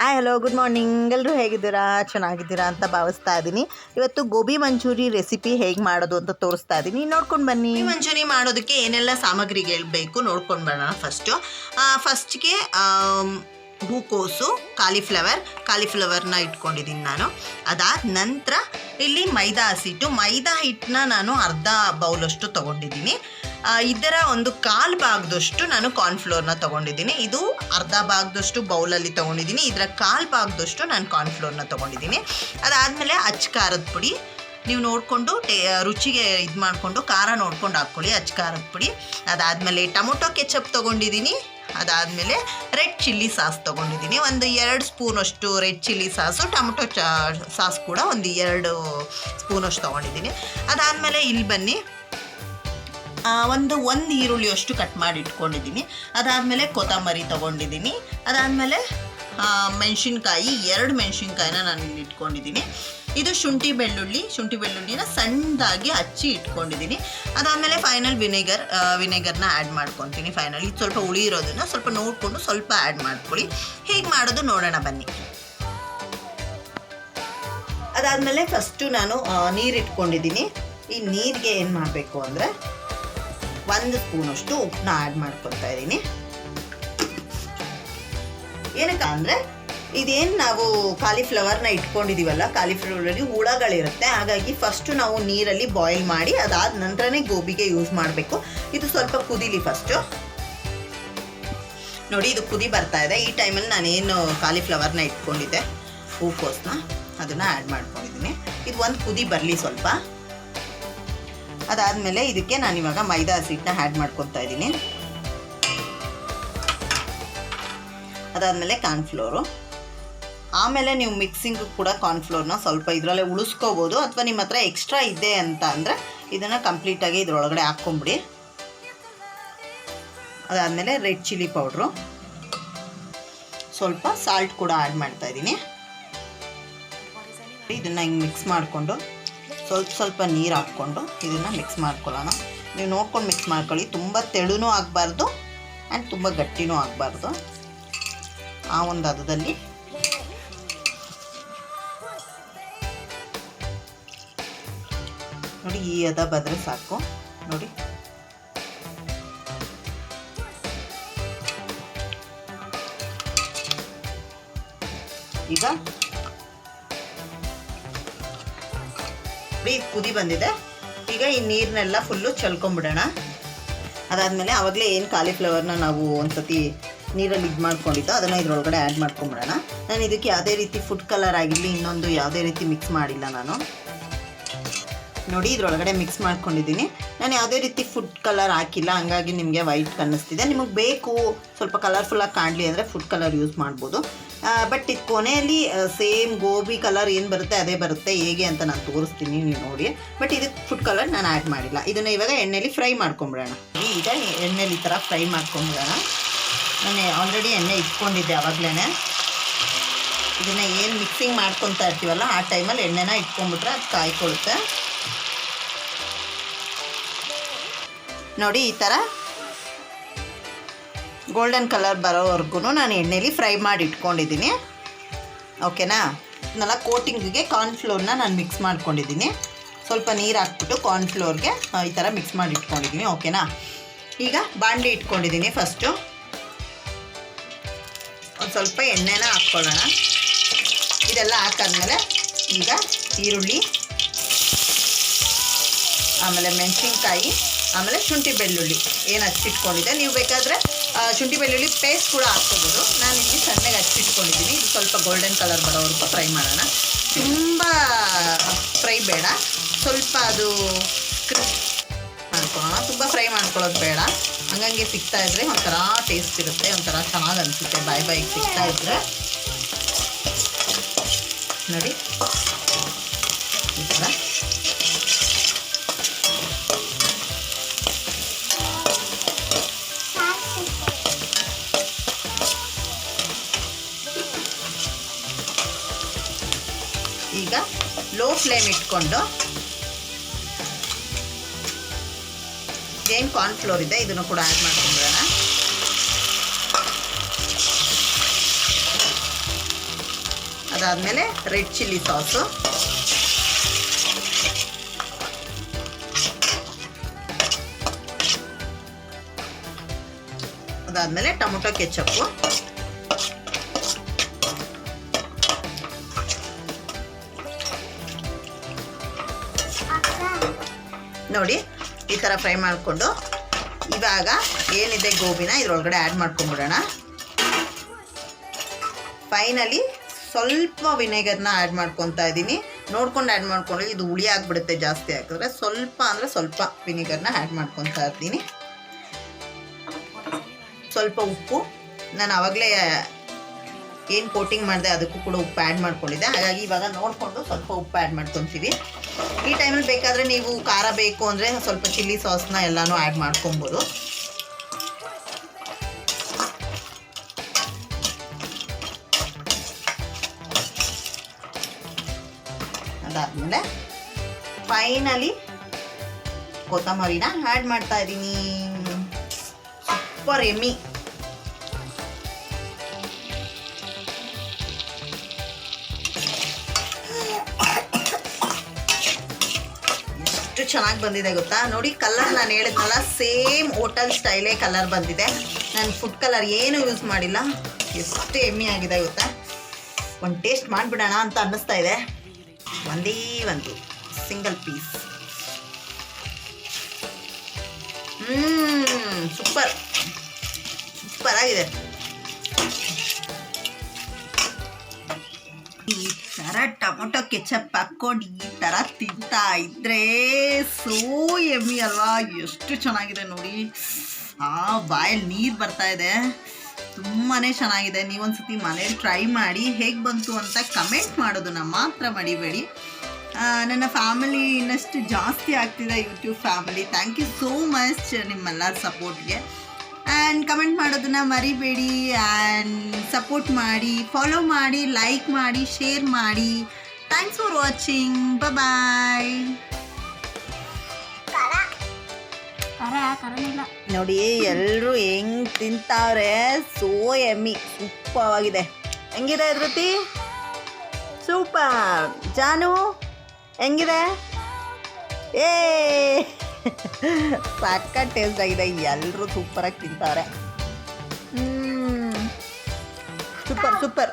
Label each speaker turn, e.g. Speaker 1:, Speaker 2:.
Speaker 1: Hi hello good morning. ಎಲ್ಲರೂ ಹೇಗಿದ್ದೀರಾ? ಚೆನ್ನಾಗಿದ್ದೀರಾ ಅಂತ ಭಾವಿಸ್ತಾ ಇದ್ದೀನಿ. ಇವತ್ತು ಗೋಬಿ ಮಂಚೂರಿ ರೆಸಿಪಿ ಹೇಗೆ ಮಾಡೋದು ಅಂತ ತೋರಿಸ್ತಾ ಇದ್ದೀನಿ, ನೋಡ್ಕೊಂಡು ಬನ್ನಿ. ಗೋಬಿ ಮಂಚೂರಿ ಮಾಡೋದಕ್ಕೆ ಏನೆಲ್ಲ ಸಾಮಗ್ರಿಗಳು ಬೇಕು ನೋಡ್ಕೊಂಡು ಬರೋಣ. ಫಸ್ಟ್ಗೆ ಹೂಕೋಸು, ಕಾಲಿಫ್ಲವರ್ನ ಇಟ್ಕೊಂಡಿದ್ದೀನಿ ನಾನು. ಅದಾದ ನಂತರ ಇಲ್ಲಿ ಮೈದಾ ಹಿಟ್ಟನ್ನ ನಾನು ಅರ್ಧ ಬೌಲಷ್ಟು ತೊಗೊಂಡಿದ್ದೀನಿ. ಇದರ ಒಂದು ಕಾಲು ಭಾಗದಷ್ಟು ನಾನು ಕಾರ್ನ್ಫ್ಲೋರ್ನ ತೊಗೊಂಡಿದ್ದೀನಿ. ಇದು ಅರ್ಧ ಭಾಗದಷ್ಟು ಬೌಲಲ್ಲಿ ತೊಗೊಂಡಿದ್ದೀನಿ. ಇದರ ಕಾಲು ಭಾಗದಷ್ಟು ನಾನು ಕಾರ್ನ್ಫ್ಲೋರ್ನ ತೊಗೊಂಡಿದ್ದೀನಿ. ಅದಾದಮೇಲೆ ಖಾರದ ಪುಡಿ ನೀವು ನೋಡಿಕೊಂಡು ರುಚಿಗೆ ಇದು ಮಾಡಿಕೊಂಡು ಖಾರ ನೋಡ್ಕೊಂಡು ಹಾಕ್ಕೊಳ್ಳಿ, ಖಾರದ ಪುಡಿ. ಅದಾದಮೇಲೆ ಟೊಮೊಟೊ ಕೆಚಪ್ ತೊಗೊಂಡಿದ್ದೀನಿ. ಅದಾದಮೇಲೆ ರೆಡ್ ಚಿಲ್ಲಿ ಸಾಸ್ ತೊಗೊಂಡಿದ್ದೀನಿ, ಒಂದು 2 ಸ್ಪೂನಷ್ಟು red chilli sauce. Tomato sauce ಕೂಡ ಒಂದು 2 ಸ್ಪೂನಷ್ಟು ತೊಗೊಂಡಿದ್ದೀನಿ. ಅದಾದಮೇಲೆ ಇಲ್ಲಿ ಬನ್ನಿ, ಒಂದು ಈರುಳ್ಳಿಯಷ್ಟು ಕಟ್ ಮಾಡಿ ಇಟ್ಕೊಂಡಿದ್ದೀನಿ. ಅದಾದಮೇಲೆ ಕೊತ್ತಂಬರಿ ತೊಗೊಂಡಿದ್ದೀನಿ. ಅದಾದಮೇಲೆ ಮೆಣಸಿನ್ಕಾಯಿ, 2 ಮೆಣಸಿನ್ಕಾಯಿನ ನಾನು ಇಲ್ಲಿ ಇಟ್ಕೊಂಡಿದ್ದೀನಿ. ಇದು ಶುಂಠಿ ಬೆಳ್ಳುಳ್ಳಿನ ಸಣ್ಣದಾಗಿ ಹಚ್ಚಿ ಇಟ್ಕೊಂಡಿದ್ದೀನಿ. ಅದಾದಮೇಲೆ ಫೈನಲ್ ವಿನೆಗರ್ನ ಆ್ಯಡ್ ಮಾಡ್ಕೊತೀನಿ. ಫೈನಲ್ ಇದು ಸ್ವಲ್ಪ ಹುಳಿ ಇರೋದನ್ನು ಸ್ವಲ್ಪ ನೋಡಿಕೊಂಡು ಸ್ವಲ್ಪ ಆ್ಯಡ್ ಮಾಡ್ಕೊಳ್ಳಿ. ಹೇಗೆ ಮಾಡೋದು ನೋಡೋಣ ಬನ್ನಿ. ಅದಾದಮೇಲೆ ಫಸ್ಟು ನಾನು ನೀರು ಇಟ್ಕೊಂಡಿದ್ದೀನಿ. ಈ ನೀರಿಗೆ ಏನು ಮಾಡಬೇಕು ಅಂದರೆ 1 ಸ್ಪೂನಷ್ಟು ಉಪ್ಪನ್ನ ಆ್ಯಡ್ ಮಾಡ್ಕೊತಾ ಇದ್ದೀನಿ. ಏನಕ್ಕೆ ಅಂದರೆ ಇದೇನು ನಾವು ಕಾಲಿಫ್ಲವರ್ನ ಇಟ್ಕೊಂಡಿದ್ದೀವಲ್ಲ, ಕಾಲಿಫ್ಲವರಲ್ಲಿ ಹುಳಗಳಿರುತ್ತೆ. ಹಾಗಾಗಿ ಫಸ್ಟು ನಾವು ನೀರಲ್ಲಿ ಬಾಯ್ಲ್ ಮಾಡಿ ಅದಾದ ನಂತರನೇ ಗೋಬಿಗೆ ಯೂಸ್ ಮಾಡಬೇಕು. ಇದು ಸ್ವಲ್ಪ ಕುದೀಲಿ ಫಸ್ಟು. ನೋಡಿ, ಇದು ಕುದಿ ಬರ್ತಾ ಇದೆ. ಈ ಟೈಮಲ್ಲಿ ನಾನೇನು ಕಾಲಿಫ್ಲವರ್ನ ಇಟ್ಕೊಂಡಿದ್ದೆ, ಹೂಕೋಸನ್ನ, ಅದನ್ನು ಆ್ಯಡ್ ಮಾಡ್ಕೊಂಡಿದ್ದೀನಿ. ಇದು ಒಂದು ಕುದಿ ಬರಲಿ ಸ್ವಲ್ಪ. ಅದಾದಮೇಲೆ ಇದಕ್ಕೆ ನಾನಿವಾಗ ಮೈದಾ ಹಿಟ್ಟನ್ನ ಆ್ಯಡ್ ಮಾಡ್ಕೊತಾ ಇದ್ದೀನಿ. ಅದಾದಮೇಲೆ ಕಾರ್ನ್ಫ್ಲೋರು. ಆಮೇಲೆ ನೀವು ಮಿಕ್ಸಿಂಗು ಕೂಡ ಕಾರ್ನ್ಫ್ಲೋರ್ನ ಸ್ವಲ್ಪ ಇದರಲ್ಲೇ ಉಳಿಸ್ಕೋಬೋದು, ಅಥವಾ ನಿಮ್ಮ ಹತ್ರ ಎಕ್ಸ್ಟ್ರಾ ಇದೆ ಅಂತ ಅಂದರೆ ಇದನ್ನು ಕಂಪ್ಲೀಟಾಗಿ ಇದರೊಳಗಡೆ ಹಾಕ್ಕೊಂಬಿಡಿ. ಅದಾದಮೇಲೆ ರೆಡ್ ಚಿಲ್ಲಿ ಪೌಡ್ರು, ಸ್ವಲ್ಪ ಸಾಲ್ಟ್ ಕೂಡ ಆ್ಯಡ್ ಮಾಡ್ತಾಯಿದ್ದೀನಿ. ಇದನ್ನು ಹಿಂಗೆ ಮಿಕ್ಸ್ ಮಾಡಿಕೊಂಡು ಸ್ವಲ್ಪ ನೀರು ಹಾಕ್ಕೊಂಡು ಇದನ್ನು ಮಿಕ್ಸ್ ಮಾಡ್ಕೊಳ್ಳೋಣ. ನೀವು ನೋಡ್ಕೊಂಡು ಮಿಕ್ಸ್ ಮಾಡ್ಕೊಳ್ಳಿ. ತುಂಬ ತೆಳುನೂ ಆಗಬಾರ್ದು ಆ್ಯಂಡ್ ತುಂಬ ಗಟ್ಟಿನೂ ಆಗಬಾರ್ದು. ಆ ಒಂದು ಹದದಲ್ಲಿ ನೋಡಿ, ಈ ಹದ ಬಂದರೆ ಸಾಕು. ನೋಡಿ, ಈಗ ಕುದಿ ಬಂದಿದೆ. ಈಗ ಈ ನೀರನ್ನೆಲ್ಲ ಫುಲ್ಲು ಚಲ್ಕೊಂಬಿಡೋಣ. ಅದಾದಮೇಲೆ ಆವಾಗಲೇ ಏನು ಕಾಲಿಫ್ಲವರ್ನ ನಾವು ಒಂದ್ಸತಿ ನೀರಲ್ಲಿ ಇದು ಮಾಡ್ಕೊಂಡಿದ್ದೋ ಅದನ್ನು ಇದರೊಳಗಡೆ ಆ್ಯಡ್ ಮಾಡ್ಕೊಂಬಿಡೋಣ. ನಾನು ಇದಕ್ಕೆ ಯಾವುದೇ ರೀತಿ ಫುಡ್ ಕಲರ್ ಆಗಿರಲಿ ಇನ್ನೊಂದು ಯಾವುದೇ ರೀತಿ ಮಿಕ್ಸ್ ಮಾಡಿಲ್ಲ ನಾನು. ನೋಡಿ, ಇದರೊಳಗಡೆ ಮಿಕ್ಸ್ ಮಾಡ್ಕೊಂಡಿದ್ದೀನಿ. ನಾನು ಯಾವುದೇ ರೀತಿ ಫುಡ್ ಕಲರ್ ಹಾಕಿಲ್ಲ, ಹಂಗಾಗಿ ನಿಮಗೆ ವೈಟ್ ಕಾಣಿಸ್ತಿದೆ. ನಿಮಗೆ ಬೇಕು ಸ್ವಲ್ಪ ಕಲರ್ಫುಲ್ಲಾಗಿ ಕಾಣಲಿ ಅಂದರೆ ಫುಡ್ ಕಲರ್ ಯೂಸ್ ಮಾಡ್ಬೋದು. ಬಟ್ ಇದು ಕೊನೆಯಲ್ಲಿ ಸೇಮ್ ಗೋಬಿ ಕಲರ್ ಏನು ಬರುತ್ತೆ ಅದೇ ಬರುತ್ತೆ. ಹೇಗೆ ಅಂತ ನಾನು ತೋರಿಸ್ತೀನಿ, ನೀವು ನೋಡಿ. ಬಟ್ ಇದಕ್ಕೆ ಫುಡ್ ಕಲರ್ ನಾನು ಆ್ಯಡ್ ಮಾಡಿಲ್ಲ. ಇದನ್ನು ಇವಾಗ ಎಣ್ಣೆಲಿ ಫ್ರೈ ಮಾಡ್ಕೊಂಬಿಡೋಣ. ಈಗ ಎಣ್ಣೆಲಿ ಈ ಥರ ಫ್ರೈ ಮಾಡ್ಕೊಂಬಿಡೋಣ. ನಾನು ಆಲ್ರೆಡಿ ಎಣ್ಣೆ ಇಟ್ಕೊಂಡಿದ್ದೆ ಆವಾಗಲೇ. ಇದನ್ನು ಏನು ಮಿಕ್ಸಿಂಗ್ ಮಾಡ್ಕೊತಾ ಇರ್ತೀವಲ್ಲ ಆ ಟೈಮಲ್ಲಿ ಎಣ್ಣೆನ ಇಟ್ಕೊಂಡ್ಬಿಟ್ರೆ ಅದು ಕಾಯ್ಕೊಳ್ಳುತ್ತೆ. ನೋಡಿ, ಈ ಥರ ಗೋಲ್ಡನ್ ಕಲರ್ ಬರೋವರೆಗೂ ನಾನು ಎಣ್ಣೆಲಿ ಫ್ರೈ ಮಾಡಿ ಇಟ್ಕೊಂಡಿದ್ದೀನಿ. ಓಕೆನಾ? ಇದನ್ನೆಲ್ಲ ಕೋಟಿಂಗಿಗೆ ಕಾರ್ನ್ಫ್ಲೋರ್ನ ನಾನು ಮಿಕ್ಸ್ ಮಾಡ್ಕೊಂಡಿದ್ದೀನಿ. ಸ್ವಲ್ಪ ನೀರು ಹಾಕ್ಬಿಟ್ಟು ಕಾರ್ನ್ಫ್ಲೋರ್ಗೆ ಈ ಥರ ಮಿಕ್ಸ್ ಮಾಡಿ ಇಟ್ಕೊಂಡಿದ್ದೀನಿ. ಓಕೆನಾ? ಈಗ ಬಾಣಲಿ ಇಟ್ಕೊಂಡಿದ್ದೀನಿ. ಫಸ್ಟು ಒಂದು ಸ್ವಲ್ಪ ಎಣ್ಣೆನ ಹಾಕ್ಕೊಳ್ಳೋಣ. ಇದೆಲ್ಲ ಹಾಕಾದ್ಮೇಲೆ ಈಗ ಈರುಳ್ಳಿ, ಆಮೇಲೆ ಮೆಣಸಿನ್ಕಾಯಿ, ಆಮೇಲೆ ಶುಂಠಿ ಬೆಳ್ಳುಳ್ಳಿ ಏನು ಹಚ್ಚಿಟ್ಕೊಂಡಿದ್ದೆ. ನೀವು ಬೇಕಾದರೆ ಶುಂಠಿ ಬೆಳ್ಳುಳ್ಳಿ ಪೇಸ್ಟ್ ಕೂಡ ಹಾಕ್ಕೋಬೋದು. ನಾನು ಇಲ್ಲಿ ಸಣ್ಣಗೆ ಹಚ್ಚಿಟ್ಕೊಂಡಿದ್ದೀನಿ. ಇದು ಸ್ವಲ್ಪ ಗೋಲ್ಡನ್ ಕಲರ್ ಬರೋವರೆಗೂ ಫ್ರೈ ಮಾಡೋಣ. ತುಂಬ ಫ್ರೈ ಬೇಡ, ಸ್ವಲ್ಪ ಅದು ಕ್ರಿಸ್ಪ್ ಮಾಡ್ಕೊಳ್ಳೋಣ. ತುಂಬ ಫ್ರೈ ಮಾಡ್ಕೊಳ್ಳೋದು ಬೇಡ. ಹಂಗಂಗೆ ಸಿಗ್ತಾಯಿದ್ರೆ ಒಂಥರ ಟೇಸ್ಟ್ ಇರುತ್ತೆ, ಒಂಥರ ಚೆನ್ನಾಗಿ ಅನಿಸುತ್ತೆ ಬಾಯಿಗೆ ಸಿಗ್ತಾಯಿದ್ರೆ. ನೋಡಿ, ಈ ಥರ ಈಗ ಲೋ ಫ್ಲೇಮ್ ಇಟ್ಕೊಂಡು ಏನು ಕಾರ್ನ್ಫ್ಲೋರ್ ಇದೆ ಇದನ್ನು ಕೂಡ ಆ್ಯಡ್ ಮಾಡ್ಕೊಂಡ್ಬಿಡೋಣ. ಅದಾದಮೇಲೆ ರೆಡ್ ಚಿಲ್ಲಿ ಸಾಸು, ಅದಾದಮೇಲೆ ಟೊಮೊಟೊ ಕೆಚಪ್ಪು, ನೋಡಿ ಈ ಥರ ಫ್ರೈ ಮಾಡಿಕೊಂಡು ಇವಾಗ ಏನಿದೆ ಗೋಬಿನ ಇದ್ರೊಳಗಡೆ ಆ್ಯಡ್ ಮಾಡ್ಕೊಂಬಿಡೋಣ. ಫೈನಲಿ ಸ್ವಲ್ಪ ವಿನೆಗರ್ನ ಆ್ಯಡ್ ಮಾಡ್ಕೊತಾ ಇದ್ದೀನಿ. ನೋಡ್ಕೊಂಡು ಆ್ಯಡ್ ಮಾಡ್ಕೊಂಡ್ರೆ ಇದು ಹುಳಿ ಆಗಿಬಿಡುತ್ತೆ ಜಾಸ್ತಿ ಹಾಕಿದ್ರೆ. ಸ್ವಲ್ಪ ಅಂದರೆ ಸ್ವಲ್ಪ ವಿನೆಗರ್ನ ಆ್ಯಡ್ ಮಾಡ್ಕೊತಾ ಇದ್ದೀನಿ. ಸ್ವಲ್ಪ ಉಪ್ಪು, ನಾನು ಆವಾಗಲೇ ಏನು ಕೋಟಿಂಗ್ ಮಾಡಿದೆ ಅದಕ್ಕೂ ಕೂಡ ಉಪ್ಪು ಆ್ಯಡ್ ಮಾಡ್ಕೊಂಡಿದ್ದೆ. ಹಾಗಾಗಿ ಇವಾಗ ನೋಡಿಕೊಂಡು ಸ್ವಲ್ಪ ಉಪ್ಪು ಆ್ಯಡ್ ಮಾಡ್ಕೊತೀವಿ. ಈ ಟೈಮಲ್ಲಿ ಬೇಕಾದರೆ ನೀವು ಖಾರ ಬೇಕು ಅಂದರೆ ಸ್ವಲ್ಪ ಚಿಲ್ಲಿ ಸಾಸ್ನ ಎಲ್ಲನೂ ಆ್ಯಡ್ ಮಾಡ್ಕೊಬೋದು. ಅದಾದಮೇಲೆ ಫೈನಲಿ ಕೊತ್ತಂಬರಿನ ಆ್ಯಡ್ ಮಾಡ್ತಾ ಇದ್ದೀನಿ. ಸೂಪರ್ ಎಮ್ಮಿ. ಎಷ್ಟು ಚೆನ್ನಾಗಿ ಬಂದಿದೆ ಗೊತ್ತಾ. ನೋಡಿ ಕಲರ್ ನಾನು ಹೇಳಿದ್ನಲ್ಲ ಸೇಮ್ ಹೋಟೆಲ್ ಸ್ಟೈಲೇ ಕಲರ್ ಬಂದಿದೆ. ನಾನು ಫುಡ್ ಕಲರ್ ಏನು ಯೂಸ್ ಮಾಡಿಲ್ಲ. ಎಷ್ಟು ಎಮ್ಮಿ ಆಗಿದೆ ಗೊತ್ತಾ. ಒಂದು ಟೇಸ್ಟ್ ಮಾಡಿಬಿಡೋಣ ಅಂತ ಅನ್ನಿಸ್ತಾ ಇದೆ. ಒಂದೇ ಒಂದು ಸಿಂಗಲ್ ಪೀಸ್. ಸೂಪರ್ ಸೂಪರ್ ಆಗಿದೆ. ಈ ಥರ ಟೊಮೊಟೊ ಕೆಚಪ್ ಹಾಕ್ಕೊಂಡು ಈ ಥರ ತಿಂತಾ ಇದ್ರೆ ಸೋ ಎಮ್ಮಿ ಅಲ್ವಾ. ಎಷ್ಟು ಚೆನ್ನಾಗಿದೆ ನೋಡಿ. ಬಾಯಲ್ಲಿ ನೀರು ಬರ್ತಾ ಇದೆ. ತುಂಬಾ ಚೆನ್ನಾಗಿದೆ. ನೀವೊಂದ್ಸತಿ ಮನೇಲಿ ಟ್ರೈ ಮಾಡಿ ಹೇಗೆ ಬಂತು ಅಂತ ಕಮೆಂಟ್ ಮಾಡೋದನ್ನ ಮಾತ್ರ ಮಡಿಬೇಡಿ. ನನ್ನ ಫ್ಯಾಮಿಲಿ ಇನ್ನಷ್ಟು ಜಾಸ್ತಿ ಆಗ್ತಿದೆ, YouTube family. Thank you so much ನಿಮ್ಮೆಲ್ಲರ ಸಪೋರ್ಟ್ಗೆ. ಆ್ಯಂಡ್ ಕಮೆಂಟ್ ಮಾಡೋದನ್ನು ಮರಿಬೇಡಿ. ಆ್ಯಂಡ್ ಸಪೋರ್ಟ್ ಮಾಡಿ, ಫಾಲೋ ಮಾಡಿ, ಲೈಕ್ ಮಾಡಿ, ಶೇರ್ ಮಾಡಿ. Thanks for watching. ಬಾಯ್. ನೋಡಿ ಎಲ್ಲರೂ ಹೆಂಗೆ ತಿಂತಾವ್ರೆ. ಸೋ ಎಮ್ಮಿ. ಸೂಪರ್ ಹೆಂಗಿದೆ ಧೃತಿ? ಸೂಪರ್. ಜಾನು ಹೆಂಗಿದೆ? ಸಕ್ಕ ಟೇಸ್ಟ್ ಆಗಿದೆ. ಎಲ್ಲರೂ ಸೂಪರಾಗಿ ತಿಂತಾರೆ. Super super.